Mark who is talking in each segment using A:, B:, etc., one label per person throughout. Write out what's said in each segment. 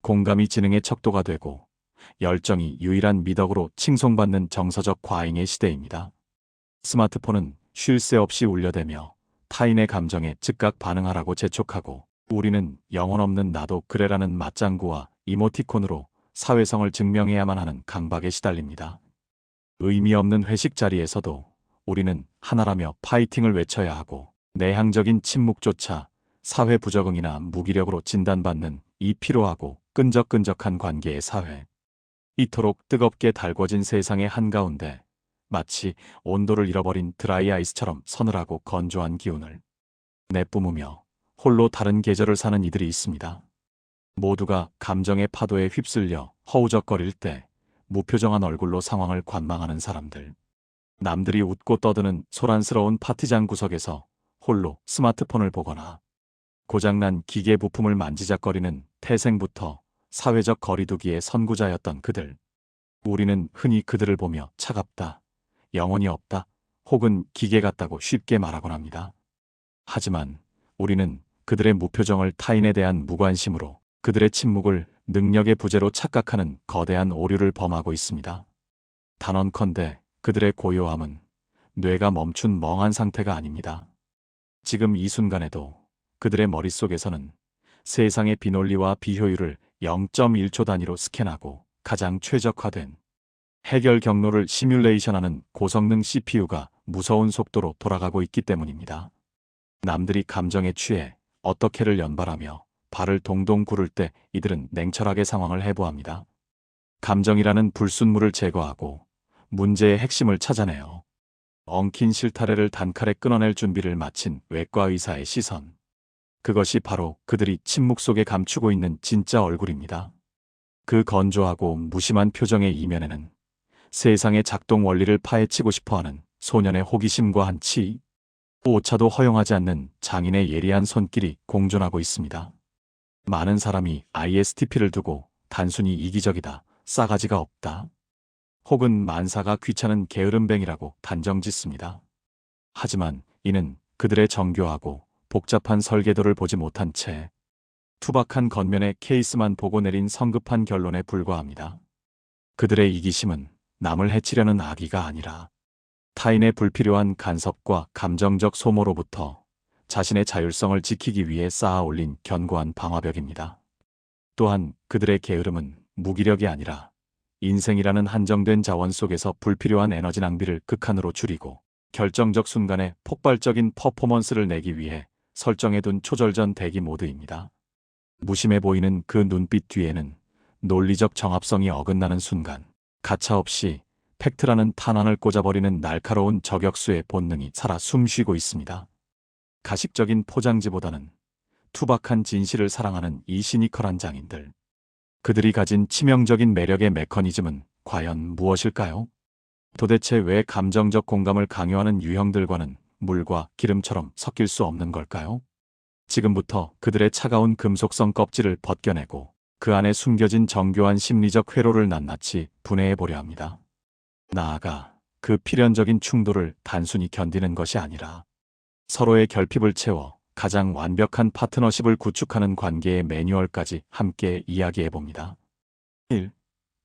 A: 공감이 지능의 척도가 되고 열정이 유일한 미덕으로 칭송받는 정서적 과잉의 시대입니다. 스마트폰은 쉴 새 없이 울려대며 타인의 감정에 즉각 반응하라고 재촉하고, 우리는 영혼 없는 나도 그래라는 맞장구와 이모티콘으로 사회성을 증명해야만 하는 강박에 시달립니다. 의미 없는 회식 자리에서도 우리는 하나라며 파이팅을 외쳐야 하고, 내향적인 침묵조차 사회 부적응이나 무기력으로 진단받는 이 피로하고 끈적끈적한 관계의 사회. 이토록 뜨겁게 달궈진 세상의 한가운데 마치 온도를 잃어버린 드라이 아이스처럼 서늘하고 건조한 기운을 내뿜으며 홀로 다른 계절을 사는 이들이 있습니다. 모두가 감정의 파도에 휩쓸려 허우적거릴 때 무표정한 얼굴로 상황을 관망하는 사람들. 남들이 웃고 떠드는 소란스러운 파티장 구석에서 홀로 스마트폰을 보거나 고장난 기계 부품을 만지작거리는 태생부터 사회적 거리두기의 선구자였던 그들. 우리는 흔히 그들을 보며 차갑다, 영혼이 없다, 혹은 기계 같다고 쉽게 말하곤 합니다. 하지만 우리는 그들의 무표정을 타인에 대한 무관심으로, 그들의 침묵을 능력의 부재로 착각하는 거대한 오류를 범하고 있습니다. 단언컨대 그들의 고요함은 뇌가 멈춘 멍한 상태가 아닙니다. 지금 이 순간에도 그들의 머릿속에서는 세상의 비논리와 비효율을 0.1초 단위로 스캔하고 가장 최적화된 해결 경로를 시뮬레이션하는 고성능 CPU가 무서운 속도로 돌아가고 있기 때문입니다. 남들이 감정에 취해 어떻게를 연발하며 발을 동동 구를 때 이들은 냉철하게 상황을 해부합니다. 감정이라는 불순물을 제거하고 문제의 핵심을 찾아내요. 엉킨 실타래를 단칼에 끊어낼 준비를 마친 외과 의사의 시선. 그것이 바로 그들이 침묵 속에 감추고 있는 진짜 얼굴입니다. 그 건조하고 무심한 표정의 이면에는 세상의 작동 원리를 파헤치고 싶어하는 소년의 호기심과 한치, 오차도 허용하지 않는 장인의 예리한 손길이 공존하고 있습니다. 많은 사람이 ISTP를 두고 단순히 이기적이다, 싸가지가 없다, 혹은 만사가 귀찮은 게으름뱅이라고 단정짓습니다. 하지만 이는 그들의 정교하고 복잡한 설계도를 보지 못한 채 투박한 겉면의 케이스만 보고 내린 성급한 결론에 불과합니다. 그들의 이기심은 남을 해치려는 악의가 아니라 타인의 불필요한 간섭과 감정적 소모로부터 자신의 자율성을 지키기 위해 쌓아 올린 견고한 방화벽입니다. 또한 그들의 게으름은 무기력이 아니라 인생이라는 한정된 자원 속에서 불필요한 에너지 낭비를 극한으로 줄이고 결정적 순간에 폭발적인 퍼포먼스를 내기 위해 설정해둔 초절전 대기 모드입니다. 무심해 보이는 그 눈빛 뒤에는 논리적 정합성이 어긋나는 순간 가차없이 팩트라는 탄환을 꽂아버리는 날카로운 저격수의 본능이 살아 숨쉬고 있습니다. 가식적인 포장지보다는 투박한 진실을 사랑하는 이 시니컬한 장인들. 그들이 가진 치명적인 매력의 메커니즘은 과연 무엇일까요? 도대체 왜 감정적 공감을 강요하는 유형들과는 물과 기름처럼 섞일 수 없는 걸까요? 지금부터 그들의 차가운 금속성 껍질을 벗겨내고 그 안에 숨겨진 정교한 심리적 회로를 낱낱이 분해해 보려 합니다. 나아가 그 필연적인 충돌을 단순히 견디는 것이 아니라 서로의 결핍을 채워 가장 완벽한 파트너십을 구축하는 관계의 매뉴얼까지 함께 이야기해 봅니다. 1.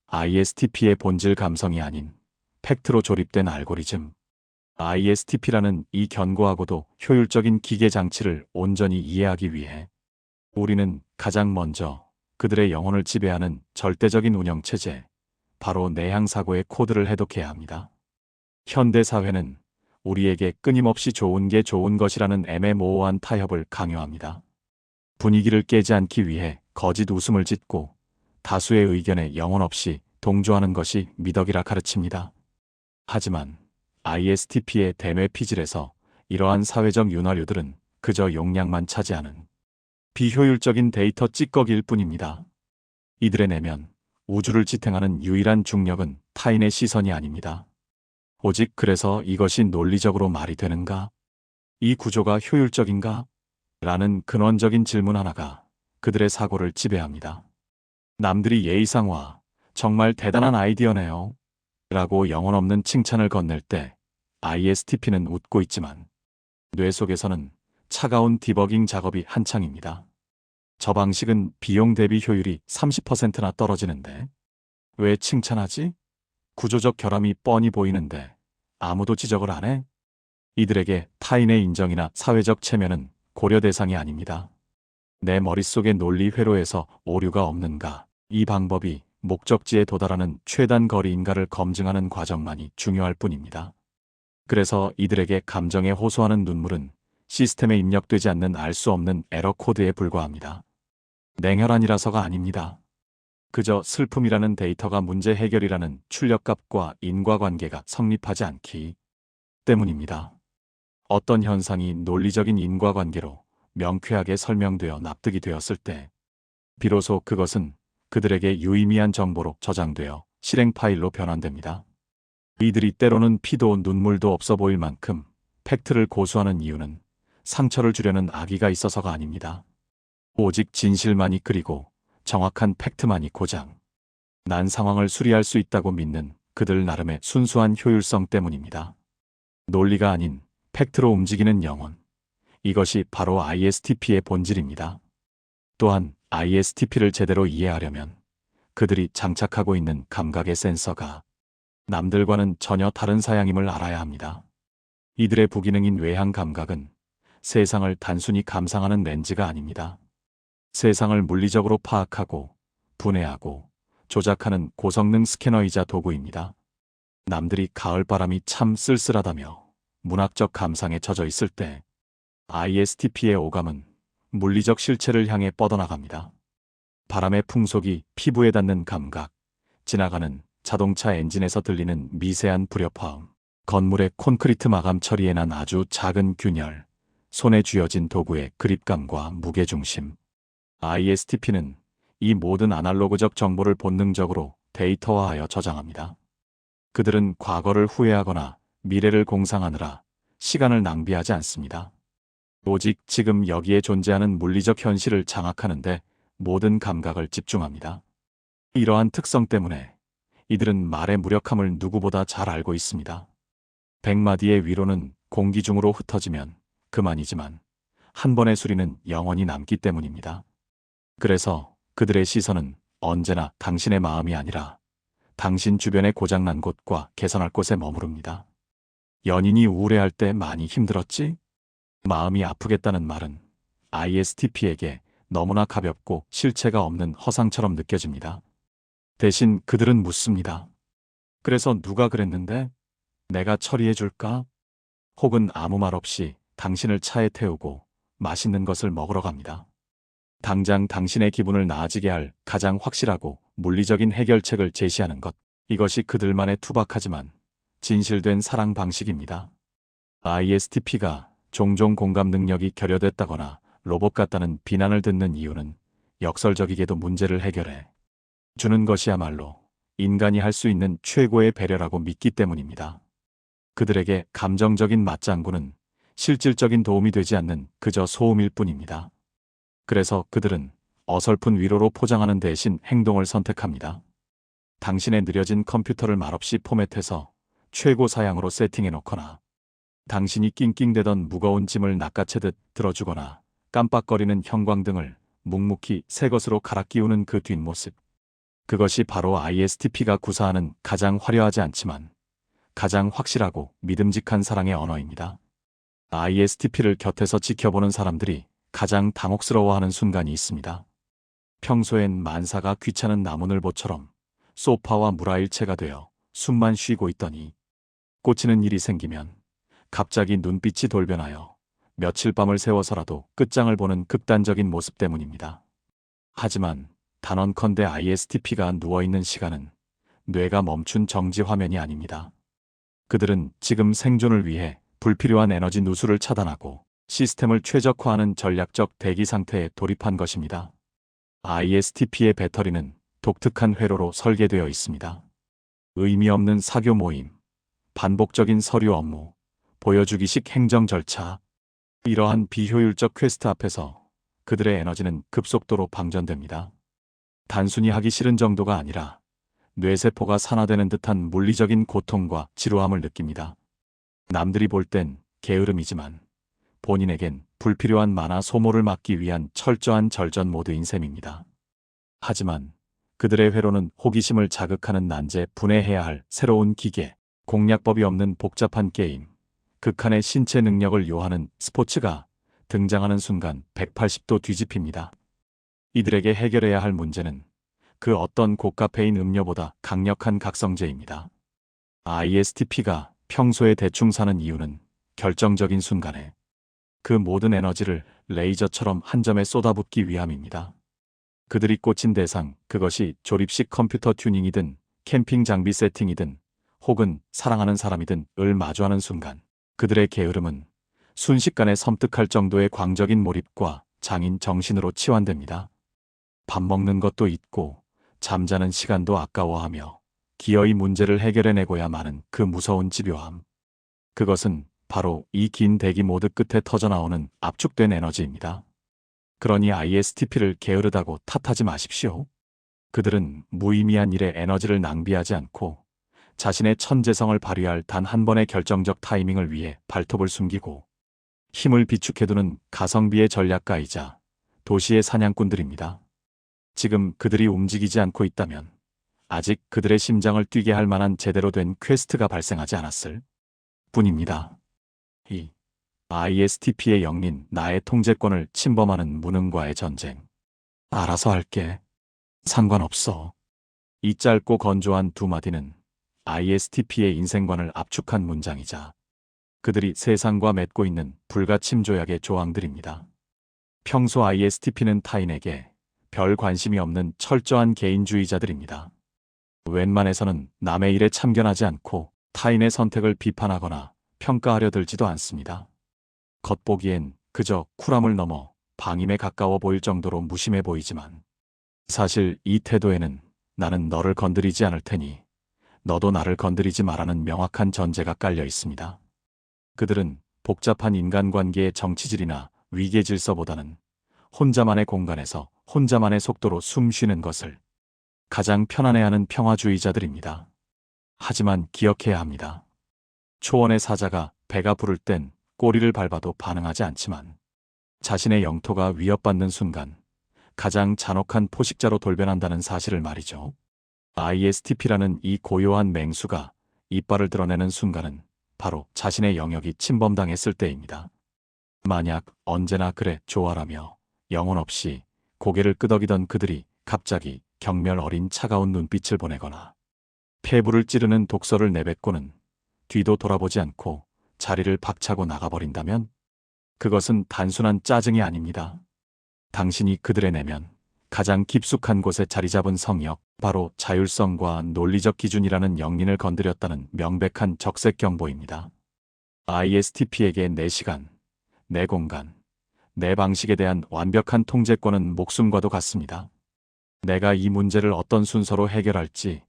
A: ISTP의 본질 감성이 아닌 팩트로 조립된 알고리즘. ISTP라는 이 견고하고도 효율적인 기계 장치를 온전히 이해하기 위해 우리는 가장 먼저 그들의 영혼을 지배하는 절대적인 운영체제, 바로 내향사고의 코드를 해독해야 합니다. 현대사회는 우리에게 끊임없이 좋은 게 좋은 것이라는 애매모호한 타협을 강요합니다. 분위기를 깨지 않기 위해 거짓 웃음을 짓고 다수의 의견에 영혼 없이 동조하는 것이 미덕이라 가르칩니다. 하지만 ISTP의 대뇌 피질에서 이러한 사회적 윤활유들은 그저 용량만 차지하는 비효율적인 데이터 찌꺼기일 뿐입니다. 이들의 내면, 우주를 지탱하는 유일한 중력은 타인의 시선이 아닙니다. 오직 그래서 이것이 논리적으로 말이 되는가? 이 구조가 효율적인가? 라는 근원적인 질문 하나가 그들의 사고를 지배합니다. 남들이 예의상 와, 정말 대단한 아이디어네요 라고 영혼 없는 칭찬을 건넬 때 ISTP는 웃고 있지만 뇌 속에서는 차가운 디버깅 작업이 한창입니다. 저 방식은 비용 대비 효율이 30%나 떨어지는데 왜 칭찬하지? 구조적 결함이 뻔히 보이는데 아무도 지적을 안 해? 이들에게 타인의 인정이나 사회적 체면은 고려 대상이 아닙니다. 내 머릿속의 논리 회로에서 오류가 없는가, 이 방법이 목적지에 도달하는 최단 거리인가를 검증하는 과정만이 중요할 뿐입니다. 그래서 이들에게 감정에 호소하는 눈물은 시스템에 입력되지 않는 알 수 없는 에러 코드에 불과합니다. 냉혈한이라서가 아닙니다. 그저 슬픔이라는 데이터가 문제 해결이라는 출력값과 인과관계가 성립하지 않기 때문입니다. 어떤 현상이 논리적인 인과관계로 명쾌하게 설명되어 납득이 되었을 때 비로소 그것은 그들에게 유의미한 정보로 저장되어 실행 파일로 변환됩니다. 이들이 때로는 피도 눈물도 없어 보일 만큼 팩트를 고수하는 이유는 상처를 주려는 악의가 있어서가 아닙니다. 오직 진실만이, 그리고 정확한 팩트만이 고장 난 상황을 수리할 수 있다고 믿는 그들 나름의 순수한 효율성 때문입니다. 논리가 아닌 팩트로 움직이는 영혼. 이것이 바로 ISTP의 본질입니다. 또한 ISTP를 제대로 이해하려면 그들이 장착하고 있는 감각의 센서가 남들과는 전혀 다른 사양임을 알아야 합니다. 이들의 부기능인 외향 감각은 세상을 단순히 감상하는 렌즈가 아닙니다. 세상을 물리적으로 파악하고 분해하고 조작하는 고성능 스캐너이자 도구입니다. 남들이 가을바람이 참 쓸쓸하다며 문학적 감상에 젖어 있을 때 ISTP의 오감은 물리적 실체를 향해 뻗어나갑니다. 바람의 풍속이 피부에 닿는 감각, 지나가는 자동차 엔진에서 들리는 미세한 불협화음, 건물의 콘크리트 마감 처리에 난 아주 작은 균열, 손에 쥐어진 도구의 그립감과 무게중심. ISTP는 이 모든 아날로그적 정보를 본능적으로 데이터화하여 저장합니다. 그들은 과거를 후회하거나 미래를 공상하느라 시간을 낭비하지 않습니다. 오직 지금 여기에 존재하는 물리적 현실을 장악하는데 모든 감각을 집중합니다. 이러한 특성 때문에 이들은 말의 무력함을 누구보다 잘 알고 있습니다. 100마디의 위로는 공기 중으로 흩어지면 그만이지만 한 번의 수리는 영원히 남기 때문입니다. 그래서 그들의 시선은 언제나 당신의 마음이 아니라 당신 주변의 고장난 곳과 개선할 곳에 머무릅니다. 연인이 우울해할 때 많이 힘들었지? 마음이 아프겠다는 말은 ISTP에게 너무나 가볍고 실체가 없는 허상처럼 느껴집니다. 대신 그들은 묻습니다. 그래서 누가 그랬는데? 내가 처리해줄까? 혹은 아무 말 없이 당신을 차에 태우고 맛있는 것을 먹으러 갑니다. 당장 당신의 기분을 나아지게 할 가장 확실하고 물리적인 해결책을 제시하는 것. 이것이 그들만의 투박하지만 진실된 사랑 방식입니다. ISTP가 종종 공감 능력이 결여됐다거나 로봇 같다는 비난을 듣는 이유는 역설적이게도 문제를 해결해 주는 것이야말로 인간이 할 수 있는 최고의 배려라고 믿기 때문입니다. 그들에게 감정적인 맞장구는 실질적인 도움이 되지 않는 그저 소음일 뿐입니다. 그래서 그들은 어설픈 위로로 포장하는 대신 행동을 선택합니다. 당신의 느려진 컴퓨터를 말없이 포맷해서 최고 사양으로 세팅해놓거나 당신이 낑낑대던 무거운 짐을 낚아채듯 들어주거나 깜빡거리는 형광등을 묵묵히 새 것으로 갈아 끼우는 그 뒷모습. 그것이 바로 ISTP가 구사하는 가장 화려하지 않지만 가장 확실하고 믿음직한 사랑의 언어입니다. ISTP를 곁에서 지켜보는 사람들이 가장 당혹스러워하는 순간이 있습니다. 평소엔 만사가 귀찮은 나무늘보처럼 소파와 물화일체가 되어 숨만 쉬고 있더니 꽂히는 일이 생기면 갑자기 눈빛이 돌변하여 며칠 밤을 새워서라도 끝장을 보는 극단적인 모습 때문입니다. 하지만 단언컨대 ISTP가 누워있는 시간은 뇌가 멈춘 정지 화면이 아닙니다. 그들은 지금 생존을 위해 불필요한 에너지 누수를 차단하고 시스템을 최적화하는 전략적 대기 상태에 돌입한 것입니다. ISTP의 배터리는 독특한 회로로 설계되어 있습니다. 의미 없는 사교 모임, 반복적인 서류 업무, 보여주기식 행정 절차. 이러한 비효율적 퀘스트 앞에서 그들의 에너지는 급속도로 방전됩니다. 단순히 하기 싫은 정도가 아니라 뇌세포가 산화되는 듯한 물리적인 고통과 지루함을 느낍니다. 남들이 볼 땐 게으름이지만 본인에겐 불필요한 만화 소모를 막기 위한 철저한 절전 모드인 셈입니다. 하지만 그들의 회로는 호기심을 자극하는 난제 분해해야 할 새로운 기계, 공략법이 없는 복잡한 게임, 극한의 신체 능력을 요하는 스포츠가 등장하는 순간 180도 뒤집힙니다. 이들에게 해결해야 할 문제는 그 어떤 고카페인 음료보다 강력한 각성제입니다. ISTP가 평소에 대충 사는 이유는 결정적인 순간에 그 모든 에너지를 레이저처럼 한 점에 쏟아붓기 위함입니다. 그들이 꽂힌 대상, 그것이 조립식 컴퓨터 튜닝이든 캠핑 장비 세팅이든 혹은 사랑하는 사람이든 을 마주하는 순간 그들의 게으름은 순식간에 섬뜩할 정도의 광적인 몰입과 장인 정신으로 치환됩니다. 밥 먹는 것도 잊고 잠자는 시간도 아까워하며 기어이 문제를 해결해내고야 마는 그 무서운 집요함. 그것은 바로 이 긴 대기 모드 끝에 터져나오는 압축된 에너지입니다. 그러니 ISTP를 게으르다고 탓하지 마십시오. 그들은 무의미한 일에 에너지를 낭비하지 않고 자신의 천재성을 발휘할 단 한 번의 결정적 타이밍을 위해 발톱을 숨기고 힘을 비축해두는 가성비의 전략가이자 도시의 사냥꾼들입니다. 지금 그들이 움직이지 않고 있다면 아직 그들의 심장을 뛰게 할 만한 제대로 된 퀘스트가 발생하지 않았을 뿐입니다. 이 ISTP의 영린 나의 통제권을 침범하는 무능과의 전쟁. 알아서 할게. 상관없어. 이 짧고 건조한 두 마디는 ISTP의 인생관을 압축한 문장이자 그들이 세상과 맺고 있는 불가침 조약의 조항들입니다. 평소 ISTP는 타인에게 별 관심이 없는 철저한 개인주의자들입니다. 웬만해서는 남의 일에 참견하지 않고 타인의 선택을 비판하거나 평가하려 들지도 않습니다. 겉보기엔 그저 쿨함을 넘어 방임에 가까워 보일 정도로 무심해 보이지만 사실 이 태도에는 나는 너를 건드리지 않을 테니 너도 나를 건드리지 말라는 명확한 전제가 깔려 있습니다. 그들은 복잡한 인간관계의 정치질이나 위계 질서보다는 혼자만의 공간에서 혼자만의 속도로 숨 쉬는 것을 가장 편안해하는 평화주의자들입니다. 하지만 기억해야 합니다. 초원의 사자가 배가 부를 땐 꼬리를 밟아도 반응하지 않지만 자신의 영토가 위협받는 순간 가장 잔혹한 포식자로 돌변한다는 사실을 말이죠. ISTP라는 이 고요한 맹수가 이빨을 드러내는 순간은 바로 자신의 영역이 침범당했을 때입니다. 만약 언제나 그래 좋아라며 영혼 없이 고개를 끄덕이던 그들이 갑자기 경멸 어린 차가운 눈빛을 보내거나 폐부를 찌르는 독서를 내뱉고는 뒤도 돌아보지 않고 자리를 박차고 나가버린다면 그것은 단순한 짜증이 아닙니다. 당신이 그들의 내면 가장 깊숙한 곳에 자리 잡은 성역, 바로 자율성과 논리적 기준이라는 영린을 건드렸다는 명백한 적색 경보입니다. ISTP에게 내 시간, 내 공간, 내 방식에 대한 완벽한 통제권은 목숨과도 같습니다. 내가 이 문제를 어떤 순서로 해결할지,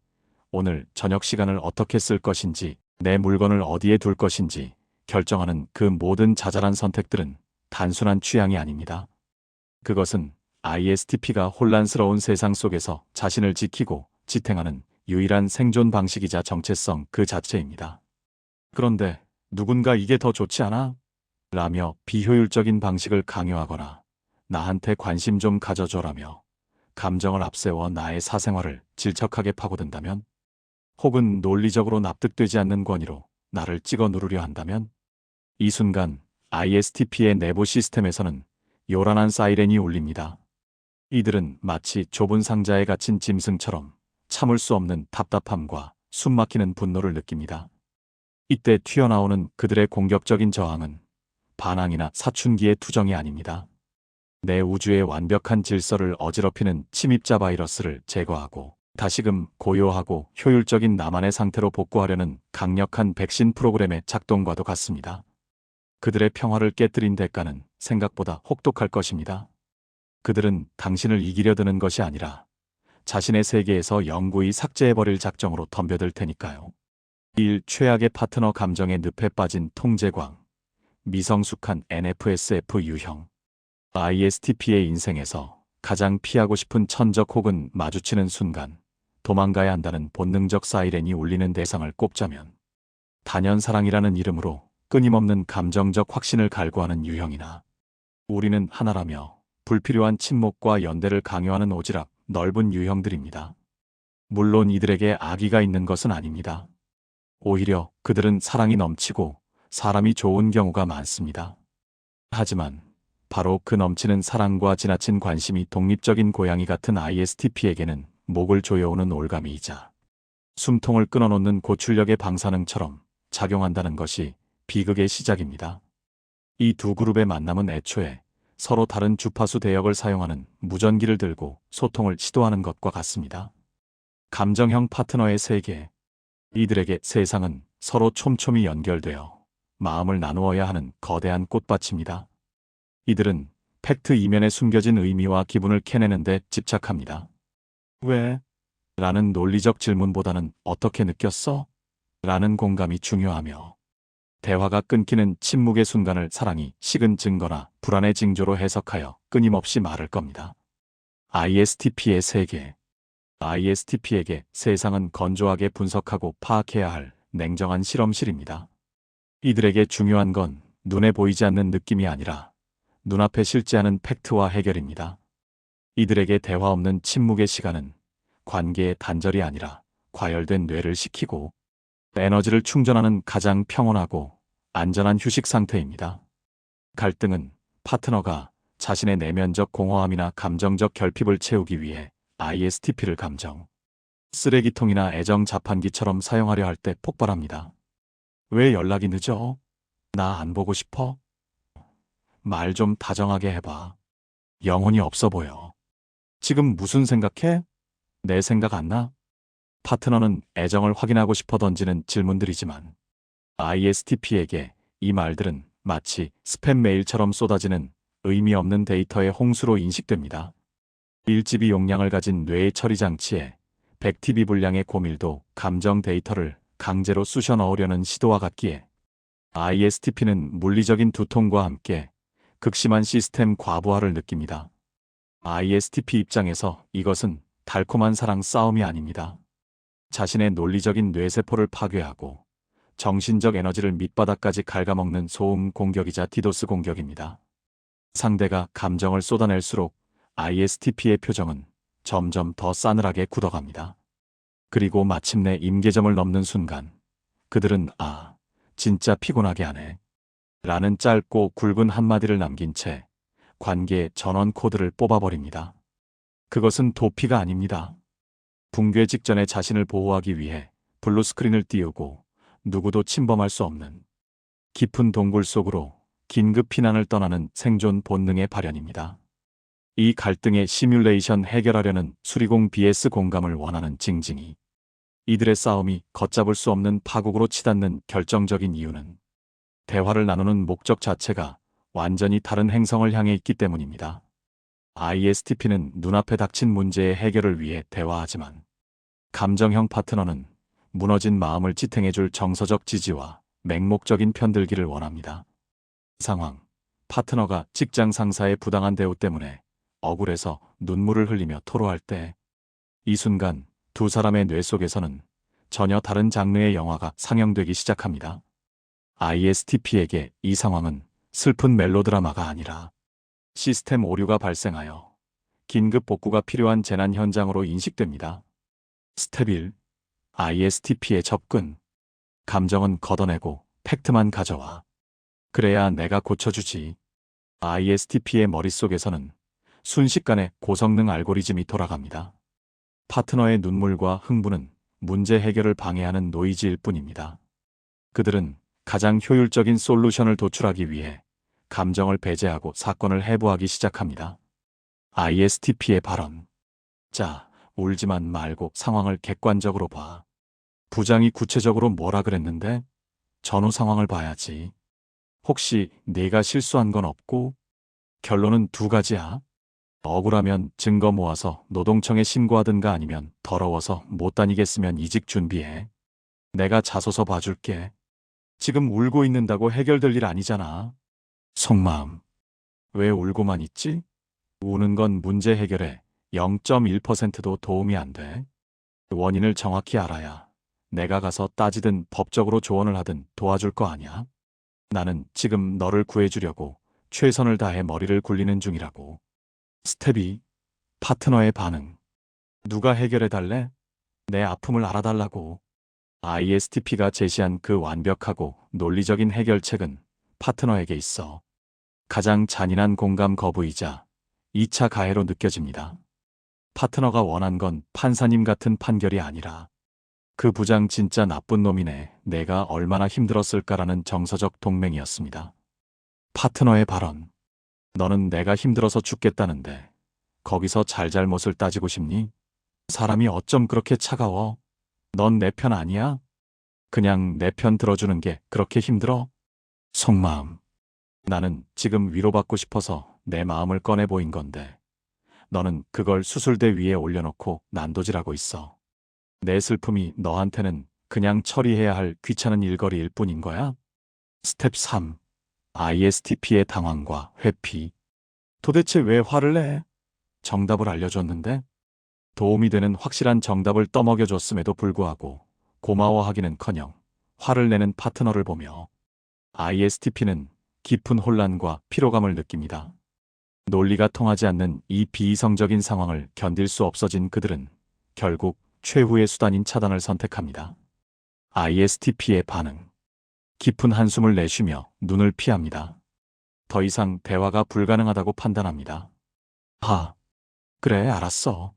A: 오늘 저녁 시간을 어떻게 쓸 것인지, 내 물건을 어디에 둘 것인지 결정하는 그 모든 자잘한 선택들은 단순한 취향이 아닙니다. 그것은 ISTP가 혼란스러운 세상 속에서 자신을 지키고 지탱하는 유일한 생존 방식이자 정체성 그 자체입니다. 그런데 누군가 이게 더 좋지 않아? 라며 비효율적인 방식을 강요하거나 나한테 관심 좀 가져줘라며 감정을 앞세워 나의 사생활을 질척하게 파고든다면, 혹은 논리적으로 납득되지 않는 권위로 나를 찍어 누르려 한다면, 이 순간 ISTP의 내부 시스템에서는 요란한 사이렌이 울립니다. 이들은 마치 좁은 상자에 갇힌 짐승처럼 참을 수 없는 답답함과 숨막히는 분노를 느낍니다. 이때 튀어나오는 그들의 공격적인 저항은 반항이나 사춘기의 투정이 아닙니다. 내 우주의 완벽한 질서를 어지럽히는 침입자 바이러스를 제거하고 다시금 고요하고 효율적인 나만의 상태로 복구하려는 강력한 백신 프로그램의 작동과도 같습니다. 그들의 평화를 깨뜨린 대가는 생각보다 혹독할 것입니다. 그들은 당신을 이기려 드는 것이 아니라 자신의 세계에서 영구히 삭제해버릴 작정으로 덤벼들 테니까요. 1. 최악의 파트너 감정의 늪에 빠진 통제광, 미성숙한 NFSF 유형. ISTP의 인생에서 가장 피하고 싶은 천적 혹은 마주치는 순간 도망가야 한다는 본능적 사이렌이 울리는 대상을 꼽자면 단연사랑이라는 이름으로 끊임없는 감정적 확신을 갈구하는 유형이나 우리는 하나라며 불필요한 침묵과 연대를 강요하는 오지랖 넓은 유형들입니다. 물론 이들에게 악의가 있는 것은 아닙니다. 오히려 그들은 사랑이 넘치고 사람이 좋은 경우가 많습니다. 하지만 바로 그 넘치는 사랑과 지나친 관심이 독립적인 고양이 같은 ISTP에게는 목을 조여오는 올가미이자 숨통을 끊어놓는 고출력의 방사능처럼 작용한다는 것이 비극의 시작입니다. 이 두 그룹의 만남은 애초에 서로 다른 주파수 대역을 사용하는 무전기를 들고 소통을 시도하는 것과 같습니다. 감정형 파트너의 세계. 이들에게 세상은 서로 촘촘히 연결되어 마음을 나누어야 하는 거대한 꽃밭입니다. 이들은 팩트 이면에 숨겨진 의미와 기분을 캐내는 데 집착합니다. 왜? 라는 논리적 질문보다는 어떻게 느꼈어? 라는 공감이 중요하며 대화가 끊기는 침묵의 순간을 사랑이 식은 증거나 불안의 징조로 해석하여 끊임없이 말할 겁니다. ISTP의 세계. ISTP에게 세상은 건조하게 분석하고 파악해야 할 냉정한 실험실입니다. 이들에게 중요한 건 눈에 보이지 않는 느낌이 아니라 눈앞에 실제하는 팩트와 해결입니다. 이들에게 대화 없는 침묵의 시간은 관계의 단절이 아니라 과열된 뇌를 식히고 에너지를 충전하는 가장 평온하고 안전한 휴식 상태입니다. 갈등은 파트너가 자신의 내면적 공허함이나 감정적 결핍을 채우기 위해 ISTP를 감정 쓰레기통이나 애정 자판기처럼 사용하려 할 때 폭발합니다. 왜 연락이 늦어? 나 안 보고 싶어? 말 좀 다정하게 해봐. 영혼이 없어 보여. 지금 무슨 생각해? 내 생각 안 나? 파트너는 애정을 확인하고 싶어 던지는 질문들이지만 ISTP에게 이 말들은 마치 스팸 메일처럼 쏟아지는 의미 없는 데이터의 홍수로 인식됩니다. 1GB 용량을 가진 뇌의 처리 장치에 100TB 분량의 고밀도 감정 데이터를 강제로 쑤셔 넣으려는 시도와 같기에 ISTP는 물리적인 두통과 함께 극심한 시스템 과부하를 느낍니다. ISTP 입장에서 이것은 달콤한 사랑 싸움이 아닙니다. 자신의 논리적인 뇌세포를 파괴하고 정신적 에너지를 밑바닥까지 갉아먹는 소음 공격이자 디도스 공격입니다. 상대가 감정을 쏟아낼수록 ISTP의 표정은 점점 더 싸늘하게 굳어갑니다. 그리고 마침내 임계점을 넘는 순간 그들은 진짜 피곤하게 하네 라는 짧고 굵은 한마디를 남긴 채 관계의 전원 코드를 뽑아버립니다. 그것은 도피가 아닙니다. 붕괴 직전에 자신을 보호하기 위해 블루스크린을 띄우고 누구도 침범할 수 없는 깊은 동굴 속으로 긴급 피난을 떠나는 생존 본능의 발현입니다. 이 갈등의 시뮬레이션 해결하려는 수리공 BS 공감을 원하는 징징이. 이들의 싸움이 걷잡을 수 없는 파국으로 치닫는 결정적인 이유는 대화를 나누는 목적 자체가 완전히 다른 행성을 향해 있기 때문입니다. ISTP는 눈앞에 닥친 문제의 해결을 위해 대화하지만 감정형 파트너는 무너진 마음을 지탱해줄 정서적 지지와 맹목적인 편들기를 원합니다. 상황. 파트너가 직장 상사의 부당한 대우 때문에 억울해서 눈물을 흘리며 토로할 때 이 순간 두 사람의 뇌 속에서는 전혀 다른 장르의 영화가 상영되기 시작합니다. ISTP에게 이 상황은 슬픈 멜로드라마가 아니라 시스템 오류가 발생하여 긴급 복구가 필요한 재난 현장으로 인식됩니다. 스텝 1. ISTP의 접근. 감정은 걷어내고 팩트만 가져와. 그래야 내가 고쳐주지. ISTP의 머릿속에서는 순식간에 고성능 알고리즘이 돌아갑니다. 파트너의 눈물과 흥분은 문제 해결을 방해하는 노이즈일 뿐입니다. 그들은 가장 효율적인 솔루션을 도출하기 위해 감정을 배제하고 사건을 해부하기 시작합니다. ISTP의 발언. 자, 울지만 말고 상황을 객관적으로 봐. 부장이 구체적으로 뭐라 그랬는데? 전후 상황을 봐야지. 혹시 네가 실수한 건 없고? 결론은 두 가지야. 억울하면 증거 모아서 노동청에 신고하든가 아니면 더러워서 못 다니겠으면 이직 준비해. 내가 자소서 봐줄게. 지금 울고 있는다고 해결될 일 아니잖아. 속마음. 왜 울고만 있지? 우는 건 문제 해결에 0.1%도 도움이 안 돼. 원인을 정확히 알아야 내가 가서 따지든 법적으로 조언을 하든 도와줄 거 아니야. 나는 지금 너를 구해주려고 최선을 다해 머리를 굴리는 중이라고. 스텝 2. 파트너의 반응. 누가 해결해달래? 내 아픔을 알아달라고. ISTP가 제시한 그 완벽하고 논리적인 해결책은 파트너에게 있어. 가장 잔인한 공감 거부이자 2차 가해로 느껴집니다. 파트너가 원한 건 판사님 같은 판결이 아니라 그 부장 진짜 나쁜 놈이네. 내가 얼마나 힘들었을까라는 정서적 동맹이었습니다. 파트너의 발언. 너는 내가 힘들어서 죽겠다는데 거기서 잘잘못을 따지고 싶니? 사람이 어쩜 그렇게 차가워? 넌 내 편 아니야? 그냥 내 편 들어주는 게 그렇게 힘들어? 속마음. 나는 지금 위로받고 싶어서 내 마음을 꺼내 보인 건데 너는 그걸 수술대 위에 올려놓고 난도질하고 있어. 내 슬픔이 너한테는 그냥 처리해야 할 귀찮은 일거리일 뿐인 거야? 스텝 3. ISTP의 당황과 회피. 도대체 왜 화를 내? 정답을 알려줬는데? 도움이 되는 확실한 정답을 떠먹여줬음에도 불구하고 고마워하기는커녕 화를 내는 파트너를 보며 ISTP는 깊은 혼란과 피로감을 느낍니다. 논리가 통하지 않는 이 비이성적인 상황을 견딜 수 없어진 그들은 결국 최후의 수단인 차단을 선택합니다. ISTP의 반응. 깊은 한숨을 내쉬며 눈을 피합니다. 더 이상 대화가 불가능하다고 판단합니다. 그래, 알았어.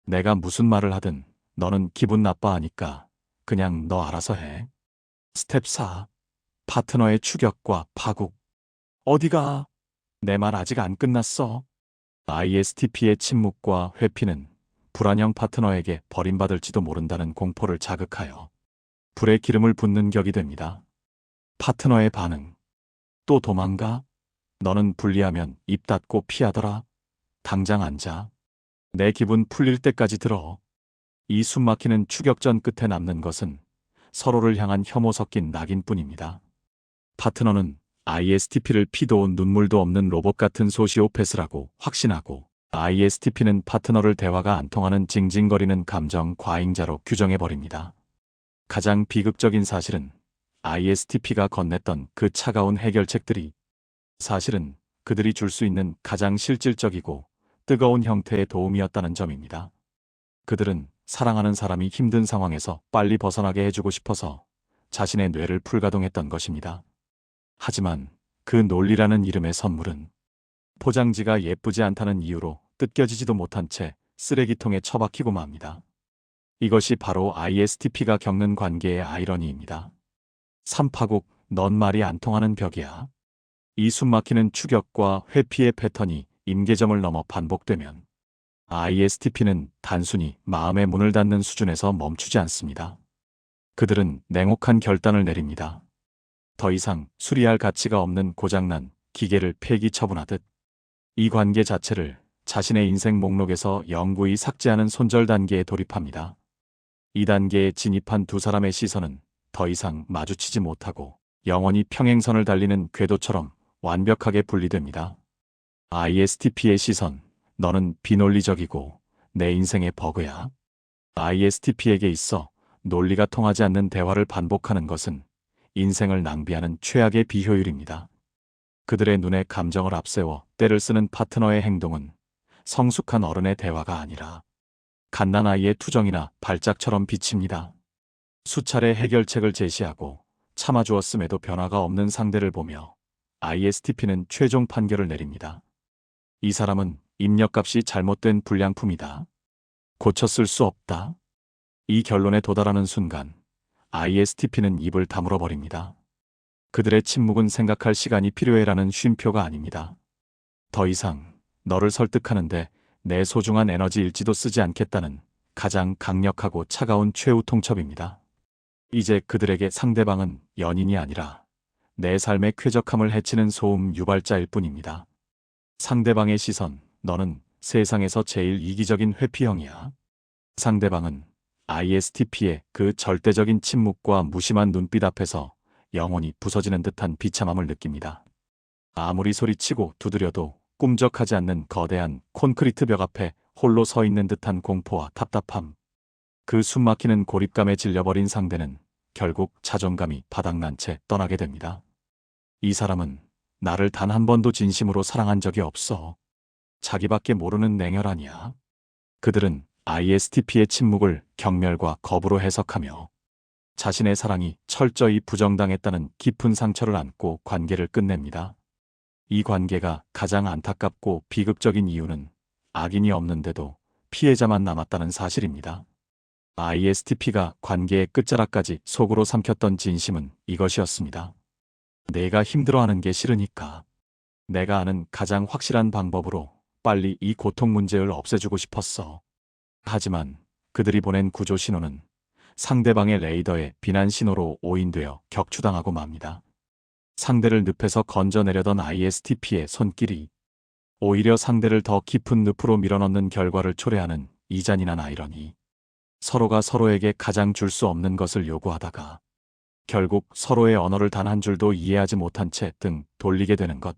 A: 내가 무슨 말을 하든 너는 기분 나빠하니까 그냥 너 알아서 해. 스텝 4. 파트너의 추격과 파국. 어디가? 내 말 아직 안 끝났어. ISTP의 침묵과 회피는 불안형 파트너에게 버림받을지도 모른다는 공포를 자극하여 불에 기름을 붓는 격이 됩니다. 파트너의 반응. 또 도망가? 너는 불리하면 입 닫고 피하더라. 당장 앉아. 내 기분 풀릴 때까지 들어. 이 숨막히는 추격전 끝에 남는 것은 서로를 향한 혐오 섞인 낙인뿐입니다. 파트너는 ISTP를 피도 눈물도 없는 로봇 같은 소시오패스라고 확신하고 ISTP는 파트너를 대화가 안 통하는 징징거리는 감정 과잉자로 규정해버립니다. 가장 비극적인 사실은 ISTP가 건넸던 그 차가운 해결책들이 사실은 그들이 줄 수 있는 가장 실질적이고 뜨거운 형태의 도움이었다는 점입니다. 그들은 사랑하는 사람이 힘든 상황에서 빨리 벗어나게 해주고 싶어서 자신의 뇌를 풀가동했던 것입니다. 하지만 그 논리라는 이름의 선물은 포장지가 예쁘지 않다는 이유로 뜯겨지지도 못한 채 쓰레기통에 처박히고 맙니다. 이것이 바로 ISTP가 겪는 관계의 아이러니입니다. 3파국, 넌 말이 안 통하는 벽이야. 이 숨막히는 추격과 회피의 패턴이 임계점을 넘어 반복되면 ISTP는 단순히 마음의 문을 닫는 수준에서 멈추지 않습니다. 그들은 냉혹한 결단을 내립니다. 더 이상 수리할 가치가 없는 고장난 기계를 폐기 처분하듯 이 관계 자체를 자신의 인생 목록에서 영구히 삭제하는 손절 단계에 돌입합니다. 이 단계에 진입한 두 사람의 시선은 더 이상 마주치지 못하고 영원히 평행선을 달리는 궤도처럼 완벽하게 분리됩니다. ISTP의 시선, 너는 비논리적이고 내 인생의 버그야. ISTP에게 있어 논리가 통하지 않는 대화를 반복하는 것은 인생을 낭비하는 최악의 비효율입니다. 그들의 눈에 감정을 앞세워 때를 쓰는 파트너의 행동은 성숙한 어른의 대화가 아니라 갓난아이의 투정이나 발작처럼 비칩니다. 수차례 해결책을 제시하고 참아주었음에도 변화가 없는 상대를 보며 ISTP는 최종 판결을 내립니다. 이 사람은 입력값이 잘못된 불량품이다. 고쳐 쓸 수 없다. 이 결론에 도달하는 순간 ISTP는 입을 다물어 버립니다. 그들의 침묵은 생각할 시간이 필요해라는 쉼표가 아닙니다. 더 이상 너를 설득하는데 내 소중한 에너지일지도 쓰지 않겠다는 가장 강력하고 차가운 최후 통첩입니다. 이제 그들에게 상대방은 연인이 아니라 내 삶의 쾌적함을 해치는 소음 유발자일 뿐입니다. 상대방의 시선, 너는 세상에서 제일 이기적인 회피형이야. 상대방은 ISTP의 그 절대적인 침묵과 무심한 눈빛 앞에서 영혼이 부서지는 듯한 비참함을 느낍니다. 아무리 소리치고 두드려도 꿈적하지 않는 거대한 콘크리트 벽 앞에 홀로 서 있는 듯한 공포와 답답함. 그 숨막히는 고립감에 질려버린 상대는 결국 자존감이 바닥난 채 떠나게 됩니다. 이 사람은 나를 단 한 번도 진심으로 사랑한 적이 없어. 자기밖에 모르는 냉혈한이야. 그들은 ISTP의 침묵을 경멸과 거부로 해석하며 자신의 사랑이 철저히 부정당했다는 깊은 상처를 안고 관계를 끝냅니다. 이 관계가 가장 안타깝고 비극적인 이유는 악인이 없는데도 피해자만 남았다는 사실입니다. ISTP가 관계의 끝자락까지 속으로 삼켰던 진심은 이것이었습니다. 내가 힘들어하는 게 싫으니까. 내가 아는 가장 확실한 방법으로 빨리 이 고통 문제를 없애주고 싶었어. 하지만 그들이 보낸 구조 신호는 상대방의 레이더에 비난 신호로 오인되어 격추당하고 맙니다. 상대를 늪에서 건져내려던 ISTP의 손길이 오히려 상대를 더 깊은 늪으로 밀어넣는 결과를 초래하는 이 잔인한 아이러니. 서로가 서로에게 가장 줄 수 없는 것을 요구하다가 결국 서로의 언어를 단 한 줄도 이해하지 못한 채 등 돌리게 되는 것.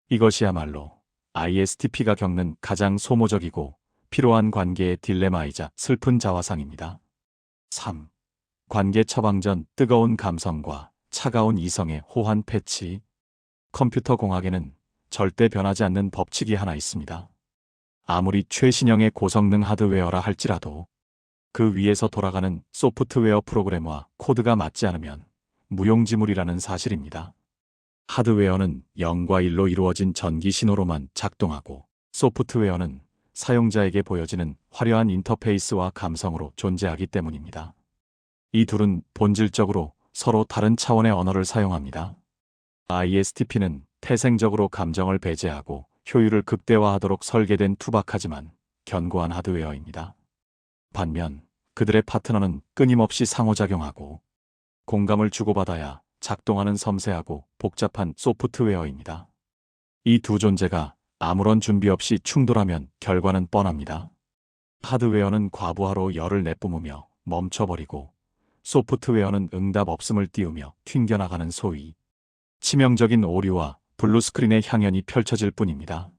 A: 이것이야말로 ISTP가 겪는 가장 소모적이고 피로한 관계의 딜레마이자 슬픈 자화상입니다. 3. 관계 처방 전 뜨거운 감성과 차가운 이성의 호환 패치. 컴퓨터 공학에는 절대 변하지 않는 법칙이 하나 있습니다. 아무리 최신형의 고성능 하드웨어라 할지라도 그 위에서 돌아가는 소프트웨어 프로그램과 코드가 맞지 않으면 무용지물이라는 사실입니다. 하드웨어는 0과 1로 이루어진 전기 신호로만 작동하고 소프트웨어는 사용자에게 보여지는 화려한 인터페이스와 감성으로 존재하기 때문입니다. 이 둘은 본질적으로 서로 다른 차원의 언어를 사용합니다. ISTP는 태생적으로 감정을 배제하고 효율을 극대화하도록 설계된 투박하지만 견고한 하드웨어입니다. 반면 그들의 파트너는 끊임없이 상호작용하고 공감을 주고받아야 작동하는 섬세하고 복잡한 소프트웨어입니다. 이 두 존재가 아무런 준비 없이 충돌하면 결과는 뻔합니다. 하드웨어는 과부하로 열을 내뿜으며 멈춰버리고 소프트웨어는 응답 없음을 띄우며 튕겨나가는 소위 치명적인 오류와 블루스크린의 향연이 펼쳐질 뿐입니다.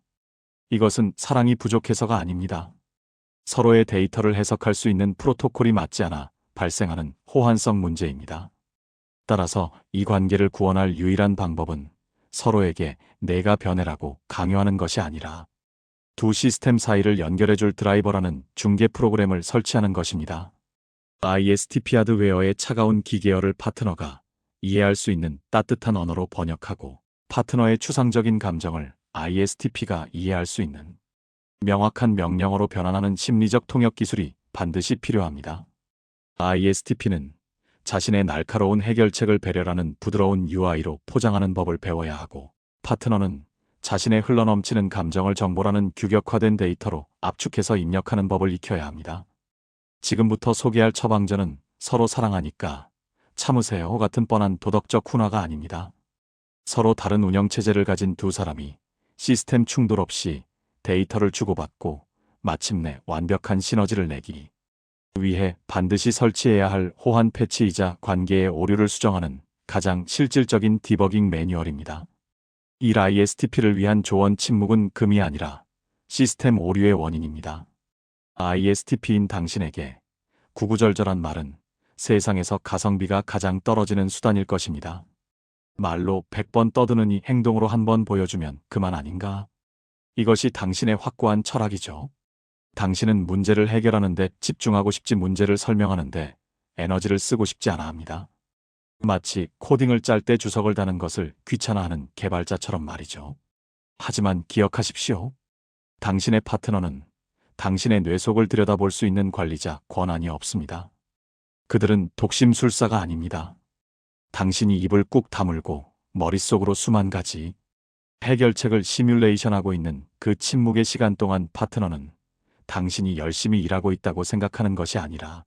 A: 이것은 사랑이 부족해서가 아닙니다. 서로의 데이터를 해석할 수 있는 프로토콜이 맞지 않아 발생하는 호환성 문제입니다. 따라서 이 관계를 구원할 유일한 방법은 서로에게 내가 변해라고 강요하는 것이 아니라 두 시스템 사이를 연결해줄 드라이버라는 중개 프로그램을 설치하는 것입니다. ISTP 하드웨어의 차가운 기계어를 파트너가 이해할 수 있는 따뜻한 언어로 번역하고 파트너의 추상적인 감정을 ISTP가 이해할 수 있는 명확한 명령어로 변환하는 심리적 통역 기술이 반드시 필요합니다. ISTP는 자신의 날카로운 해결책을 배려하는 부드러운 UI로 포장하는 법을 배워야 하고 파트너는 자신의 흘러넘치는 감정을 정보라는 규격화된 데이터로 압축해서 입력하는 법을 익혀야 합니다. 지금부터 소개할 처방전은 서로 사랑하니까 참으세요 같은 뻔한 도덕적 훈화가 아닙니다. 서로 다른 운영체제를 가진 두 사람이 시스템 충돌 없이 데이터를 주고받고 마침내 완벽한 시너지를 내기 위해 반드시 설치해야 할 호환 패치이자 관계의 오류를 수정하는 가장 실질적인 디버깅 매뉴얼입니다. 이 ISTP를 위한 조언 침묵은 금이 아니라 시스템 오류의 원인입니다. ISTP인 당신에게 구구절절한 말은 세상에서 가성비가 가장 떨어지는 수단일 것입니다. 말로 100번 떠드느니 행동으로 한 번 보여주면 그만 아닌가? 이것이 당신의 확고한 철학이죠. 당신은 문제를 해결하는 데 집중하고 싶지 문제를 설명하는데 에너지를 쓰고 싶지 않아 합니다. 마치 코딩을 짤 때 주석을 다는 것을 귀찮아하는 개발자처럼 말이죠. 하지만 기억하십시오. 당신의 파트너는 당신의 뇌속을 들여다볼 수 있는 관리자 권한이 없습니다. 그들은 독심술사가 아닙니다. 당신이 입을 꾹 다물고 머릿속으로 수만 가지 해결책을 시뮬레이션하고 있는 그 침묵의 시간 동안 파트너는 당신이 열심히 일하고 있다고 생각하는 것이 아니라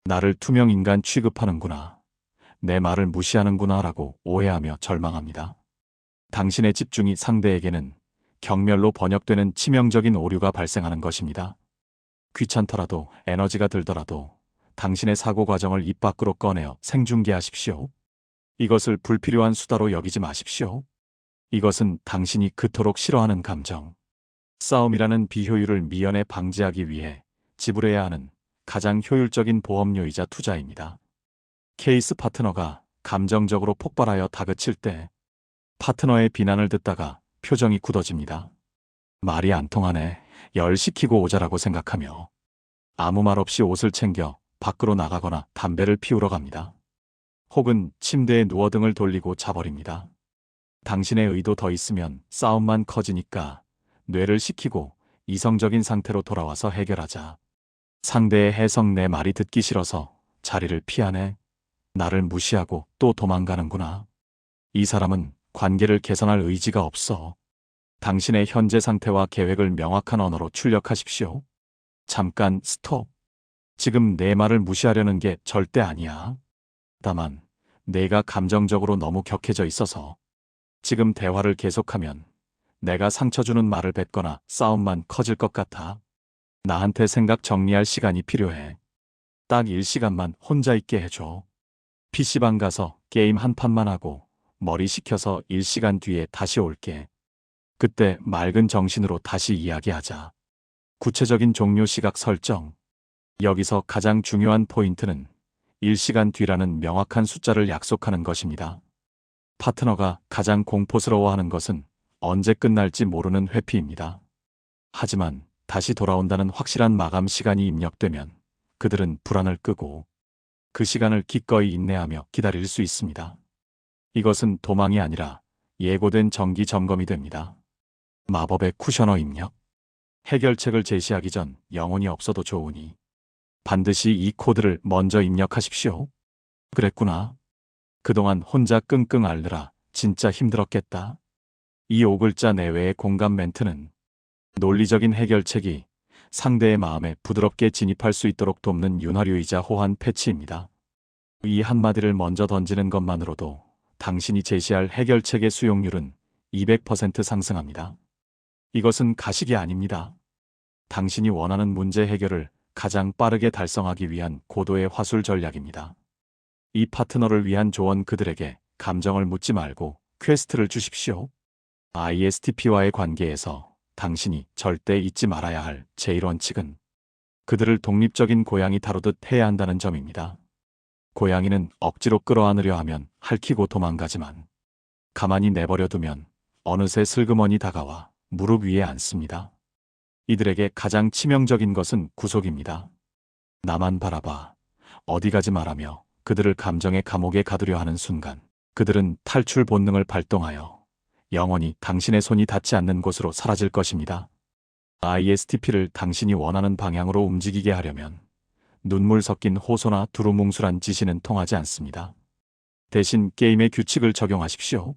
A: 나를 투명인간 취급하는구나, 내 말을 무시하는구나 라고 오해하며 절망합니다. 당신의 집중이 상대에게는 경멸로 번역되는 치명적인 오류가 발생하는 것입니다. 귀찮더라도 에너지가 들더라도 당신의 사고 과정을 입 밖으로 꺼내어 생중계하십시오. 이것을 불필요한 수다로 여기지 마십시오. 이것은 당신이 그토록 싫어하는 감정, 싸움이라는 비효율을 미연에 방지하기 위해 지불해야 하는 가장 효율적인 보험료이자 투자입니다. 케이스 파트너가 감정적으로 폭발하여 다그칠 때 파트너의 비난을 듣다가 표정이 굳어집니다. 말이 안 통하네. 열 시키고 오자라고 생각하며 아무 말 없이 옷을 챙겨 밖으로 나가거나 담배를 피우러 갑니다. 혹은 침대에 누워 등을 돌리고 자버립니다. 당신의 의도 더 있으면 싸움만 커지니까 뇌를 식히고 이성적인 상태로 돌아와서 해결하자. 상대의 해석 내 말이 듣기 싫어서 자리를 피하네. 나를 무시하고 또 도망가는구나. 이 사람은 관계를 개선할 의지가 없어. 당신의 현재 상태와 계획을 명확한 언어로 출력하십시오. 잠깐 스톱. 지금 내 말을 무시하려는 게 절대 아니야. 다만 내가 감정적으로 너무 격해져 있어서 지금 대화를 계속하면 내가 상처 주는 말을 뱉거나 싸움만 커질 것 같아. 나한테 생각 정리할 시간이 필요해. 딱 1시간만 혼자 있게 해줘. PC방 가서 게임 한 판만 하고 머리 식혀서 1시간 뒤에 다시 올게. 그때 맑은 정신으로 다시 이야기하자. 구체적인 종료 시각 설정. 여기서 가장 중요한 포인트는 1시간 뒤라는 명확한 숫자를 약속하는 것입니다. 파트너가 가장 공포스러워하는 것은 언제 끝날지 모르는 회피입니다. 하지만 다시 돌아온다는 확실한 마감 시간이 입력되면 그들은 불안을 끄고 그 시간을 기꺼이 인내하며 기다릴 수 있습니다. 이것은 도망이 아니라 예고된 정기 점검이 됩니다. 마법의 쿠셔너 입력. 해결책을 제시하기 전 영혼이 없어도 좋으니 반드시 이 코드를 먼저 입력하십시오. 그랬구나. 그동안 혼자 끙끙 앓느라 진짜 힘들었겠다. 이 5글자 내외의 공감 멘트는 논리적인 해결책이 상대의 마음에 부드럽게 진입할 수 있도록 돕는 윤활유이자 호환 패치입니다. 이 한마디를 먼저 던지는 것만으로도 당신이 제시할 해결책의 수용률은 200% 상승합니다. 이것은 가식이 아닙니다. 당신이 원하는 문제 해결을 가장 빠르게 달성하기 위한 고도의 화술 전략입니다. 이 파트너를 위한 조언. 그들에게 감정을 묻지 말고 퀘스트를 주십시오. ISTP와의 관계에서 당신이 절대 잊지 말아야 할 제1원칙은 그들을 독립적인 고양이 다루듯 해야 한다는 점입니다. 고양이는 억지로 끌어안으려 하면 핥히고 도망가지만 가만히 내버려 두면 어느새 슬그머니 다가와 무릎 위에 앉습니다. 이들에게 가장 치명적인 것은 구속입니다. 나만 바라봐. 어디 가지 말라며 그들을 감정의 감옥에 가두려 하는 순간 그들은 탈출 본능을 발동하여 영원히 당신의 손이 닿지 않는 곳으로 사라질 것입니다. ISTP를 당신이 원하는 방향으로 움직이게 하려면 눈물 섞인 호소나 두루뭉술한 지시는 통하지 않습니다. 대신 게임의 규칙을 적용하십시오.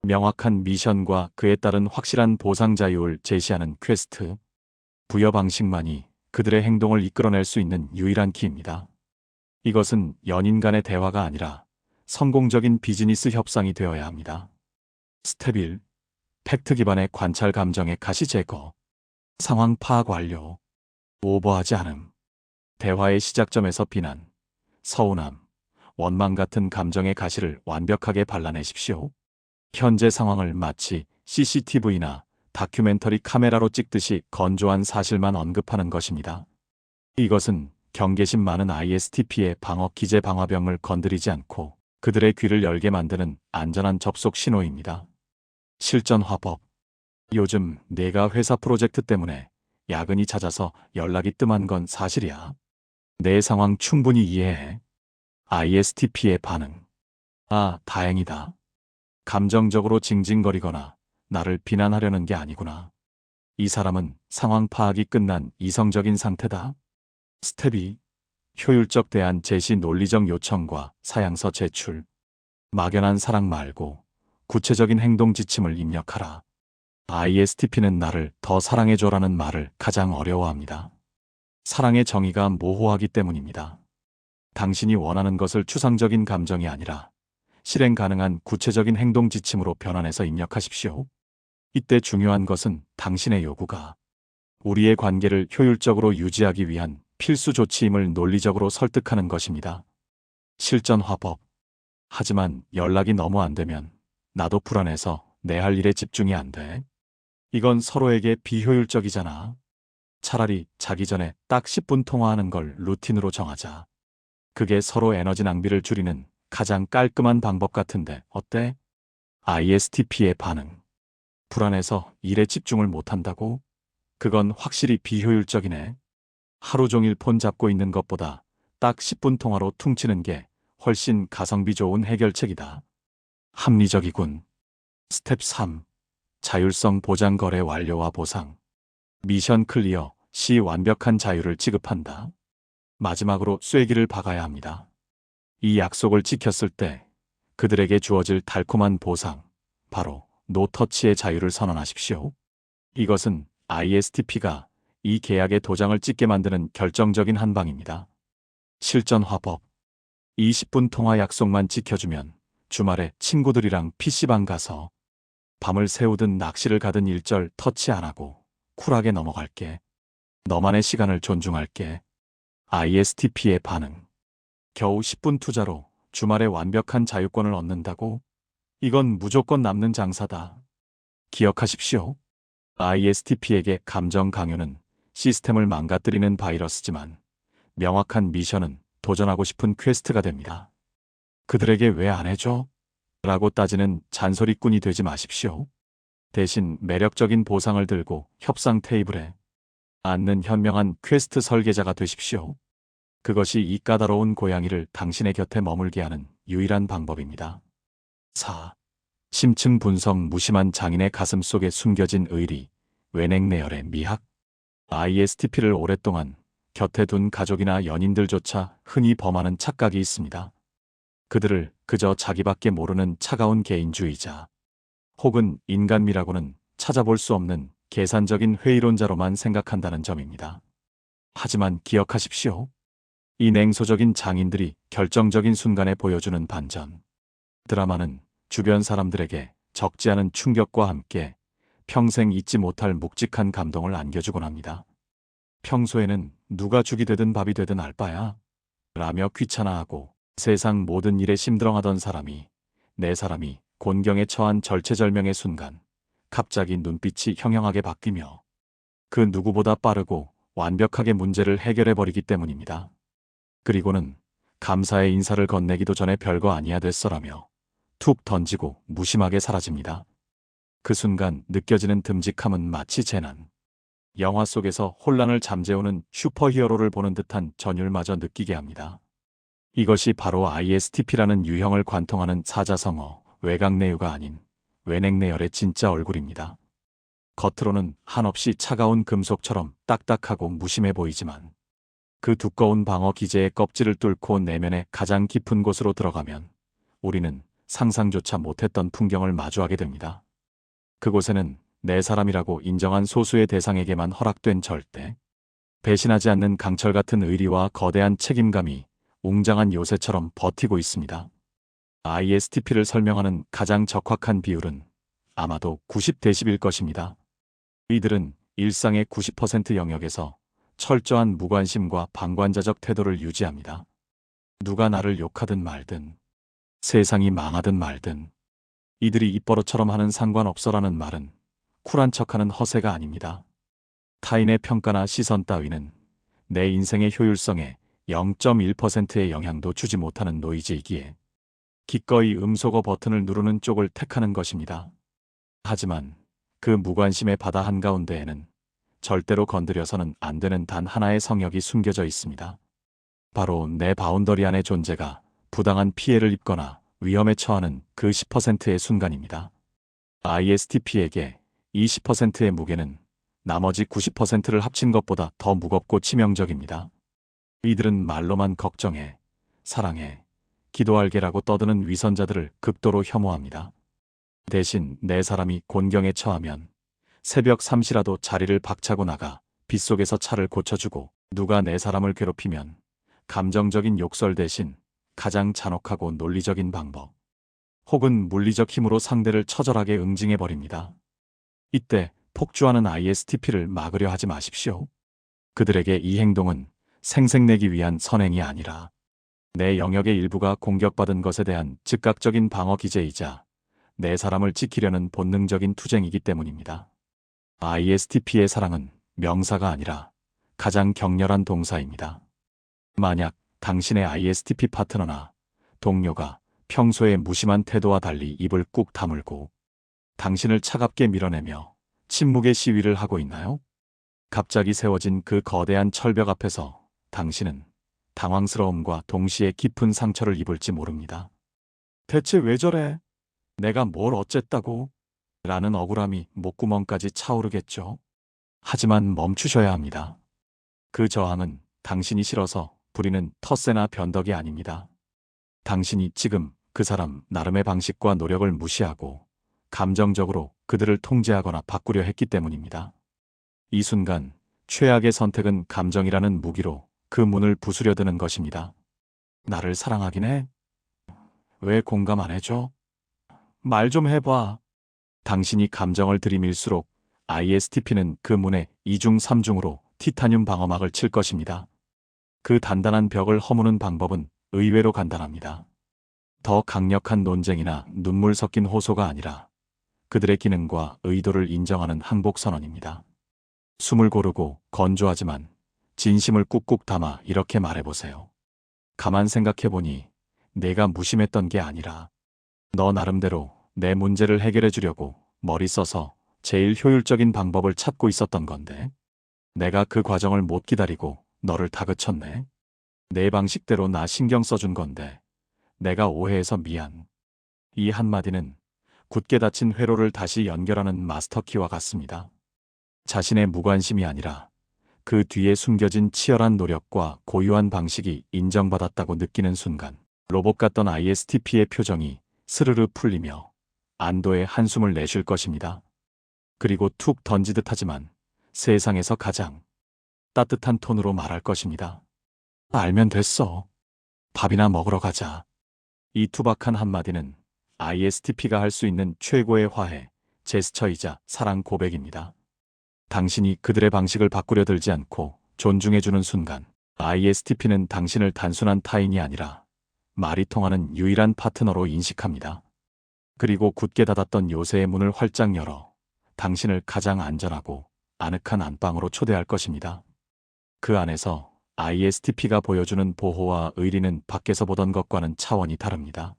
A: 명확한 미션과 그에 따른 확실한 보상 자유를 제시하는 퀘스트. 부여 방식만이 그들의 행동을 이끌어낼 수 있는 유일한 키입니다. 이것은 연인 간의 대화가 아니라 성공적인 비즈니스 협상이 되어야 합니다. 스텝 1. 팩트 기반의 관찰. 감정의 가시 제거. 상황 파악 완료. 오버하지 않음. 대화의 시작점에서 비난, 서운함, 원망 같은 감정의 가시를 완벽하게 발라내십시오. 현재 상황을 마치 CCTV나 다큐멘터리 카메라로 찍듯이 건조한 사실만 언급하는 것입니다. 이것은 경계심 많은 ISTP의 방어 기제 방화벽을 건드리지 않고 그들의 귀를 열게 만드는 안전한 접속 신호입니다. 실전 화법. 요즘 내가 회사 프로젝트 때문에 야근이 잦아서 연락이 뜸한 건 사실이야. 내 상황 충분히 이해해. ISTP의 반응. 아, 다행이다. 감정적으로 징징거리거나 나를 비난하려는 게 아니구나. 이 사람은 상황 파악이 끝난 이성적인 상태다. 스텝 2. 효율적 대안 제시. 논리적 요청과 사양서 제출. 막연한 사랑 말고 구체적인 행동 지침을 입력하라. ISTP는 나를 더 사랑해줘라는 말을 가장 어려워합니다. 사랑의 정의가 모호하기 때문입니다. 당신이 원하는 것을 추상적인 감정이 아니라 실행 가능한 구체적인 행동 지침으로 변환해서 입력하십시오. 이때 중요한 것은 당신의 요구가 우리의 관계를 효율적으로 유지하기 위한 필수 조치임을 논리적으로 설득하는 것입니다. 실전 화법. 하지만 연락이 너무 안 되면 나도 불안해서 내 할 일에 집중이 안 돼. 이건 서로에게 비효율적이잖아. 차라리 자기 전에 딱 10분 통화하는 걸 루틴으로 정하자. 그게 서로 에너지 낭비를 줄이는 가장 깔끔한 방법 같은데 어때? ISTP의 반응. 불안해서 일에 집중을 못한다고? 그건 확실히 비효율적이네. 하루 종일 폰 잡고 있는 것보다 딱 10분 통화로 퉁치는 게 훨씬 가성비 좋은 해결책이다. 합리적이군. 스텝 3. 자율성 보장 거래 완료와 보상. 미션 클리어 시 완벽한 자유를 지급한다. 마지막으로 쐐기를 박아야 합니다. 이 약속을 지켰을 때 그들에게 주어질 달콤한 보상, 바로 노터치의 자유를 선언하십시오. 이것은 ISTP가 이 계약의 도장을 찍게 만드는 결정적인 한 방입니다. 실전 화법. 20분 통화 약속만 지켜주면 주말에 친구들이랑 PC방 가서 밤을 새우듯 낚시를 가든 일절 터치 안 하고 쿨하게 넘어갈게. 너만의 시간을 존중할게. ISTP의 반응. 겨우 10분 투자로 주말에 완벽한 자유권을 얻는다고? 이건 무조건 남는 장사다. 기억하십시오. ISTP에게 감정 강요는 시스템을 망가뜨리는 바이러스지만 명확한 미션은 도전하고 싶은 퀘스트가 됩니다. 그들에게 왜 안 해줘? 라고 따지는 잔소리꾼이 되지 마십시오. 대신 매력적인 보상을 들고 협상 테이블에 앉는 현명한 퀘스트 설계자가 되십시오. 그것이 이 까다로운 고양이를 당신의 곁에 머물게 하는 유일한 방법입니다. 4. 심층 분석. 무심한 장인의 가슴 속에 숨겨진 의리, 외냉내열의 미학. ISTP를 오랫동안 곁에 둔 가족이나 연인들조차 흔히 범하는 착각이 있습니다. 그들을 그저 자기밖에 모르는 차가운 개인주의자, 혹은 인간미라고는 찾아볼 수 없는 계산적인 회의론자로만 생각한다는 점입니다. 하지만 기억하십시오. 이 냉소적인 장인들이 결정적인 순간에 보여주는 반전. 드라마는 주변 사람들에게 적지 않은 충격과 함께 평생 잊지 못할 묵직한 감동을 안겨주곤 합니다. 평소에는 누가 죽이 되든 밥이 되든 알바야 라며 귀찮아하고 세상 모든 일에 심드렁하던 사람이, 내 사람이 곤경에 처한 절체절명의 순간 갑자기 눈빛이 형형하게 바뀌며 그 누구보다 빠르고 완벽하게 문제를 해결해버리기 때문입니다. 그리고는 감사의 인사를 건네기도 전에 별거 아니야 됐어라며 툭 던지고 무심하게 사라집니다. 그 순간 느껴지는 듬직함은 마치 재난, 영화 속에서 혼란을 잠재우는 슈퍼히어로를 보는 듯한 전율마저 느끼게 합니다. 이것이 바로 ISTP라는 유형을 관통하는 사자성어, 외곽내유가 아닌 외냉내열의 진짜 얼굴입니다. 겉으로는 한없이 차가운 금속처럼 딱딱하고 무심해 보이지만 그 두꺼운 방어 기제의 껍질을 뚫고 내면의 가장 깊은 곳으로 들어가면 우리는 상상조차 못했던 풍경을 마주하게 됩니다. 그곳에는 내 사람이라고 인정한 소수의 대상에게만 허락된 절대, 배신하지 않는 강철 같은 의리와 거대한 책임감이 웅장한 요새처럼 버티고 있습니다. ISTP를 설명하는 가장 적확한 비율은 아마도 90대10일 것입니다. 이들은 일상의 90% 영역에서 철저한 무관심과 방관자적 태도를 유지합니다. 누가 나를 욕하든 말든, 세상이 망하든 말든, 이들이 입버릇처럼 하는 상관없어라는 말은 쿨한 척하는 허세가 아닙니다. 타인의 평가나 시선 따위는 내 인생의 효율성에 0.1%의 영향도 주지 못하는 노이즈이기에 기꺼이 음소거 버튼을 누르는 쪽을 택하는 것입니다. 하지만 그 무관심의 바다 한가운데에는 절대로 건드려서는 안 되는 단 하나의 성역이 숨겨져 있습니다. 바로 내 바운더리 안의 존재가 부당한 피해를 입거나 위험에 처하는 그 10%의 순간입니다. ISTP에게 이 10%의 무게는 나머지 90%를 합친 것보다 더 무겁고 치명적입니다. 이들은 말로만 걱정해, 사랑해, 기도할게라고 떠드는 위선자들을 극도로 혐오합니다. 대신 내 사람이 곤경에 처하면 새벽 3시라도 자리를 박차고 나가 빗속에서 차를 고쳐주고, 누가 내 사람을 괴롭히면 감정적인 욕설 대신 가장 잔혹하고 논리적인 방법, 혹은 물리적 힘으로 상대를 처절하게 응징해버립니다. 이때 폭주하는 ISTP를 막으려 하지 마십시오. 그들에게 이 행동은 생색내기 위한 선행이 아니라 내 영역의 일부가 공격받은 것에 대한 즉각적인 방어 기제이자 내 사람을 지키려는 본능적인 투쟁이기 때문입니다. ISTP의 사랑은 명사가 아니라 가장 격렬한 동사입니다. 만약 당신의 ISTP 파트너나 동료가 평소의 무심한 태도와 달리 입을 꾹 다물고 당신을 차갑게 밀어내며 침묵의 시위를 하고 있나요? 갑자기 세워진 그 거대한 철벽 앞에서 당신은 당황스러움과 동시에 깊은 상처를 입을지 모릅니다. 대체 왜 저래? 내가 뭘 어쨌다고? 라는 억울함이 목구멍까지 차오르겠죠. 하지만 멈추셔야 합니다. 그 저항은 당신이 싫어서 부리는 텃세나 변덕이 아닙니다. 당신이 지금 그 사람 나름의 방식과 노력을 무시하고 감정적으로 그들을 통제하거나 바꾸려 했기 때문입니다. 이 순간 최악의 선택은 감정이라는 무기로 그 문을 부수려 드는 것입니다. 나를 사랑하긴 해? 왜 공감 안 해줘? 말 좀 해봐. 당신이 감정을 들이밀수록 ISTP는 그 문에 2중 3중으로 티타늄 방어막을 칠 것입니다. 그 단단한 벽을 허무는 방법은 의외로 간단합니다. 더 강력한 논쟁이나 눈물 섞인 호소가 아니라 그들의 기능과 의도를 인정하는 항복 선언입니다. 숨을 고르고 건조하지만 진심을 꾹꾹 담아 이렇게 말해보세요. 가만 생각해보니 내가 무심했던 게 아니라 너 나름대로 내 문제를 해결해 주려고 머리 써서 제일 효율적인 방법을 찾고 있었던 건데 내가 그 과정을 못 기다리고 너를 다그쳤네. 내 방식대로 나 신경 써준 건데 내가 오해해서 미안. 이 한마디는 굳게 닫힌 회로를 다시 연결하는 마스터키와 같습니다. 자신의 무관심이 아니라 그 뒤에 숨겨진 치열한 노력과 고유한 방식이 인정받았다고 느끼는 순간 로봇 같던 ISTP의 표정이 스르르 풀리며 안도의 한숨을 내쉴 것입니다. 그리고 툭 던지듯 하지만 세상에서 가장 따뜻한 톤으로 말할 것입니다. 알면 됐어. 밥이나 먹으러 가자. 이 투박한 한마디는 ISTP가 할 수 있는 최고의 화해, 제스처이자 사랑 고백입니다. 당신이 그들의 방식을 바꾸려 들지 않고 존중해주는 순간 ISTP는 당신을 단순한 타인이 아니라 말이 통하는 유일한 파트너로 인식합니다. 그리고 굳게 닫았던 요새의 문을 활짝 열어 당신을 가장 안전하고 아늑한 안방으로 초대할 것입니다. 그 안에서 ISTP가 보여주는 보호와 의리는 밖에서 보던 것과는 차원이 다릅니다.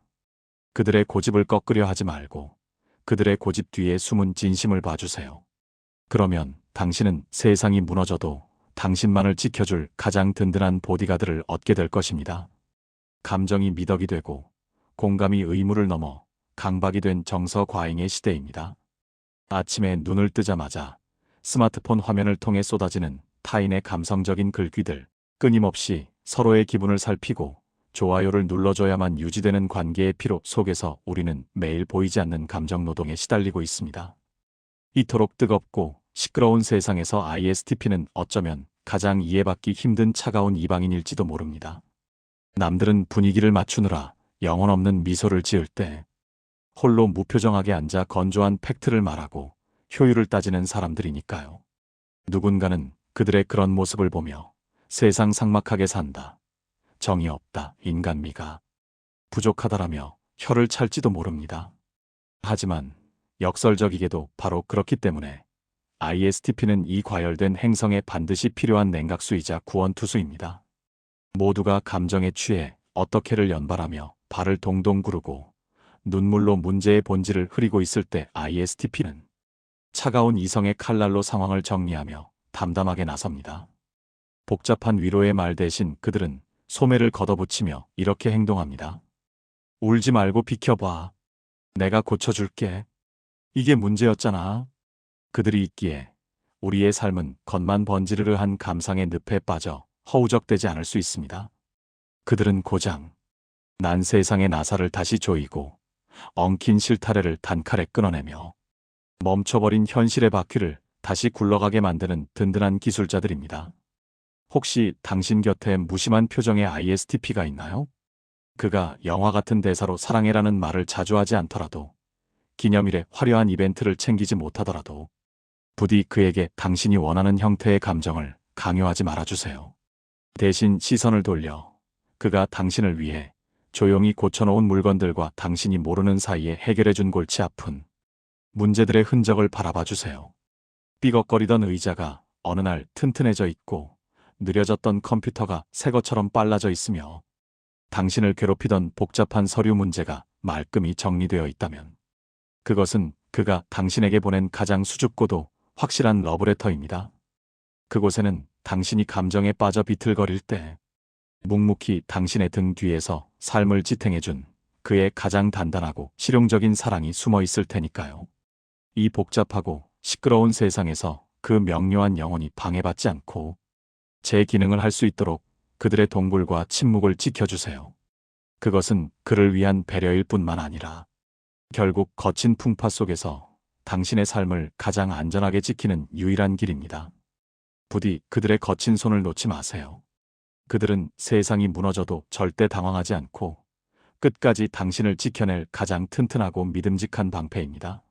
A: 그들의 고집을 꺾으려 하지 말고 그들의 고집 뒤에 숨은 진심을 봐주세요. 그러면 당신은 세상이 무너져도 당신만을 지켜줄 가장 든든한 보디가드를 얻게 될 것입니다. 감정이 미덕이 되고 공감이 의무를 넘어 강박이 된 정서 과잉의 시대입니다. 아침에 눈을 뜨자마자 스마트폰 화면을 통해 쏟아지는 타인의 감성적인 글귀들, 끊임없이 서로의 기분을 살피고 좋아요를 눌러줘야만 유지되는 관계의 피로 속에서 우리는 매일 보이지 않는 감정 노동에 시달리고 있습니다. 이토록 뜨겁고 시끄러운 세상에서 ISTP는 어쩌면 가장 이해받기 힘든 차가운 이방인일지도 모릅니다. 남들은 분위기를 맞추느라 영혼 없는 미소를 지을 때 홀로 무표정하게 앉아 건조한 팩트를 말하고 효율을 따지는 사람들이니까요. 누군가는 그들의 그런 모습을 보며 세상 삭막하게 산다. 정이 없다. 인간미가 부족하다라며 혀를 찰지도 모릅니다. 하지만 역설적이게도 바로 그렇기 때문에 ISTP는 이 과열된 행성에 반드시 필요한 냉각수이자 구원투수입니다. 모두가 감정에 취해 어떻게를 연발하며 발을 동동 구르고 눈물로 문제의 본질을 흐리고 있을 때 ISTP는 차가운 이성의 칼날로 상황을 정리하며 담담하게 나섭니다. 복잡한 위로의 말 대신 그들은 소매를 걷어붙이며 이렇게 행동합니다. 울지 말고 비켜봐. 내가 고쳐줄게. 이게 문제였잖아. 그들이 있기에 우리의 삶은 겉만 번지르르한 감상의 늪에 빠져 허우적대지 않을 수 있습니다. 그들은 고장 난 세상의 나사를 다시 조이고 엉킨 실타래를 단칼에 끊어내며 멈춰버린 현실의 바퀴를 다시 굴러가게 만드는 든든한 기술자들입니다. 혹시 당신 곁에 무심한 표정의 ISTP가 있나요? 그가 영화 같은 대사로 사랑해라는 말을 자주 하지 않더라도 기념일에 화려한 이벤트를 챙기지 못하더라도 부디 그에게 당신이 원하는 형태의 감정을 강요하지 말아주세요. 대신 시선을 돌려 그가 당신을 위해 조용히 고쳐놓은 물건들과 당신이 모르는 사이에 해결해준 골치 아픈 문제들의 흔적을 바라봐 주세요. 삐걱거리던 의자가 어느 날 튼튼해져 있고 느려졌던 컴퓨터가 새 것처럼 빨라져 있으며 당신을 괴롭히던 복잡한 서류 문제가 말끔히 정리되어 있다면 그것은 그가 당신에게 보낸 가장 수줍고도 확실한 러브레터입니다. 그곳에는 당신이 감정에 빠져 비틀거릴 때 묵묵히 당신의 등 뒤에서 삶을 지탱해준 그의 가장 단단하고 실용적인 사랑이 숨어 있을 테니까요. 이 복잡하고 시끄러운 세상에서 그 명료한 영혼이 방해받지 않고 제 기능을 할 수 있도록 그들의 동굴과 침묵을 지켜주세요. 그것은 그를 위한 배려일 뿐만 아니라 결국 거친 풍파 속에서 당신의 삶을 가장 안전하게 지키는 유일한 길입니다. 부디 그들의 거친 손을 놓지 마세요. 그들은 세상이 무너져도 절대 당황하지 않고 끝까지 당신을 지켜낼 가장 튼튼하고 믿음직한 방패입니다.